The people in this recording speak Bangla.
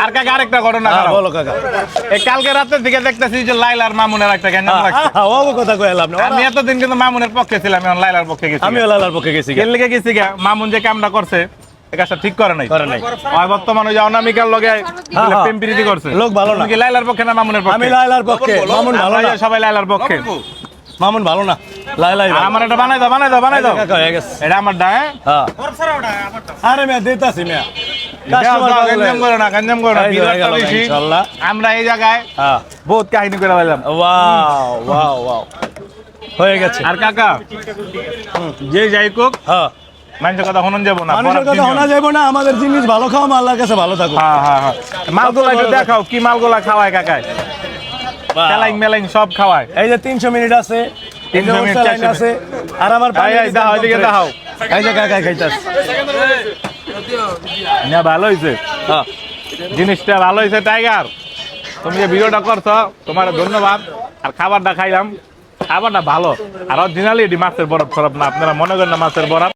আর কাকা আরেকটা ঘটনা বলো কাকা। এই কালকে রাতের দিকে দেখতেছি যে লাইলার মামুনের একটা গ্যাঞ্জাম লাগছে। ও কথা কইলাম না, আমি এতদিন কিন্তু মামুনের পক্ষে ছিলাম, এখন লাইলার পক্ষে গেছি। আমি লালার পক্ষে গেছি। এর লিগে গেছি গা, মামুন যে কামটা করছে এই কাজটা ঠিক করে নাই। আর বর্তমানে যে অনামিকার লগে প্রেম প্রীতি করছে, লোক ভালো না। কি লাইলার পক্ষে না মামুনের পক্ষে? আমি লালার পক্ষে, মামুন ভালো না। সবাই লাইলার পক্ষে, মামুন ভালো না, লাইলাই আর আমার এটা বানাই দাও, বানাই দাও, বানাই দাও। কাকা হয়ে গেছে। এটা আমার ডা, হ্যাঁ? হ্যাঁ আরে মিয়া দিতাছি মিয়া, গঞ্জাম করো না, গঞ্জাম করো না, বিরাটটা বেশি। ইনশাআল্লাহ আমরা এই জায়গায় হ্যাঁ বহুত কাহিনী করে পাইলাম। ওয়াও ওয়াও ওয়াও হয়ে গেছে। আর কাকা যে যাই কোক, হ্যাঁ মানুষের কথা শুনুন যাবো না, মানুষের কথা শোনা যাবে না, আমাদের জিনিস ভালো খাও, আল্লাহর কাছে ভালো থাকো। হ্যাঁ হ্যাঁ হ্যাঁ, মালগুলা একটু দেখাও, কি মালগুলা খাওয়ায় কাকায়? মেলাইং মেলাইং সব খাওয়ায়। এই যে 300 মিনিট আছে, 300 মিনিট আছে, আর আমার দাও এদিকে দাও। এই যে কাকা খাইতাছ না, ভালো হয়েছে, হ্যাঁ জিনিসটা ভালো হয়েছে টাইগার। তুমি যে ভিডিওটা করছো তোমার ধন্যবাদ। আর খাবারটা খাইলাম, খাবারটা ভালো, আর অরিজিনালি এটি মাছের বরফ সরফ না, আপনারা মনে করেন না মাছের বরফ।